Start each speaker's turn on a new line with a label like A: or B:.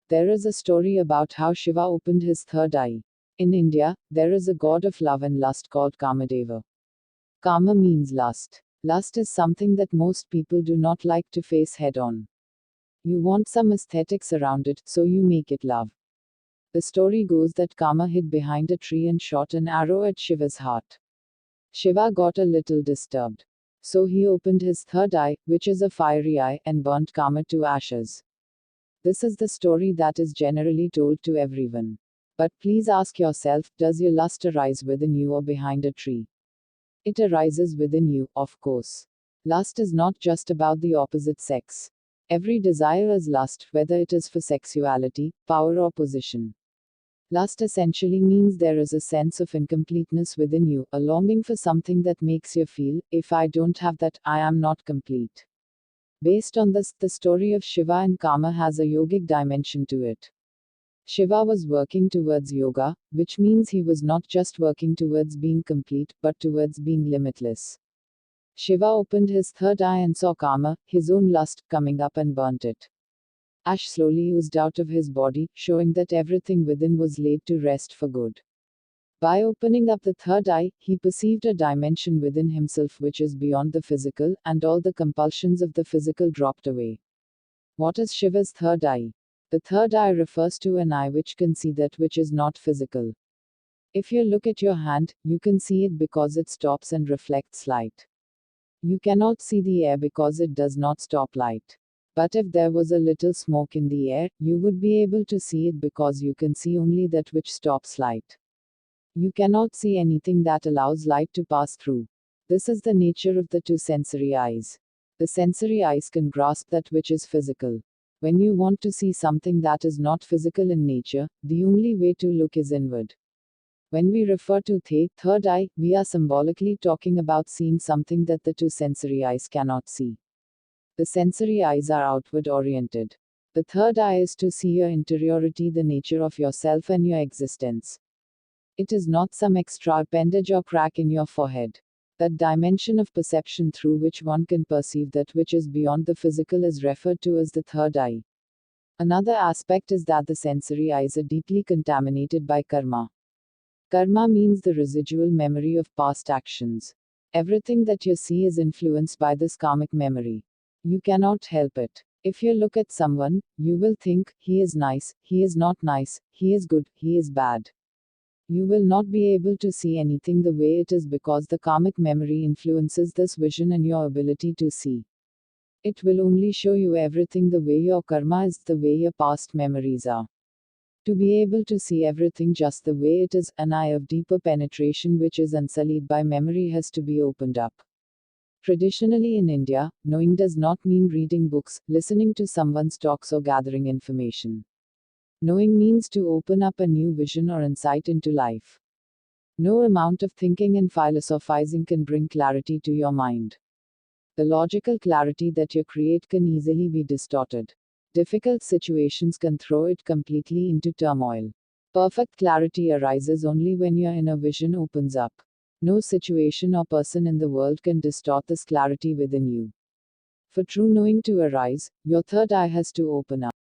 A: there is a story about how Shiva opened his third eye. In India, there is a god of love and lust called Kamadeva. Kama means lust. Lust is something that most people do not like to face head on. You want some aesthetics around it, so you make it love. The story goes that Kama hid behind a tree and shot an arrow at Shiva's heart. Shiva got a little disturbed. So he opened his third eye, which is a fiery eye, and burnt Kama to ashes. This is the story that is generally told to everyone. But please ask yourself, does your lust arise within you or behind a tree? It arises within you, of course. Lust is not just about the opposite sex. Every desire is lust, whether it is for sexuality, power, or position. Lust essentially means there is a sense of incompleteness within you, a longing for something that makes you feel, if I don't have that, I am not complete. Based on this, the story of Shiva and Kama has a yogic dimension to it. Shiva was working towards yoga, which means he was not just working towards being complete, but towards being limitless. Shiva opened his third eye and saw Kama, his own lust, coming up and burnt it. Ash slowly oozed out of his body, showing that everything within was laid to rest for good. By opening up the third eye, he perceived a dimension within himself which is beyond the physical, and all the compulsions of the physical dropped away. What is Shiva's third eye? The third eye refers to an eye which can see that which is not physical. If you look at your hand, you can see it because it stops and reflects light. You cannot see the air because it does not stop light. But if there was a little smoke in the air, you would be able to see it because you can see only that which stops light. You cannot see anything that allows light to pass through. This is the nature of the two sensory eyes. The sensory eyes can grasp that which is physical. When you want to see something that is not physical in nature, the only way to look is inward. When we refer to the third eye, we are symbolically talking about seeing something that the two sensory eyes cannot see. The sensory eyes are outward oriented. The third eye is to see your interiority, the nature of yourself and your existence. It is not some extra appendage or crack in your forehead. That dimension of perception through which one can perceive that which is beyond the physical is referred to as the third eye. Another aspect is that the sensory eyes are deeply contaminated by karma. Karma means the residual memory of past actions. Everything that you see is influenced by this karmic memory. You cannot help it. If you look at someone, you will think, he is nice, he is not nice, he is good, he is bad. You will not be able to see anything the way it is because the karmic memory influences this vision and your ability to see. It will only show you everything the way your karma is, the way your past memories are. To be able to see everything just the way it is, an eye of deeper penetration which is unsullied by memory has to be opened up. Traditionally in India, knowing does not mean reading books, listening to someone's talks, or gathering information. Knowing means to open up a new vision or insight into life. No amount of thinking and philosophizing can bring clarity to your mind. The logical clarity that you create can easily be distorted. Difficult situations can throw it completely into turmoil. Perfect clarity arises only when your inner vision opens up. No situation or person in the world can distort this clarity within you. For true knowing to arise, your third eye has to open up.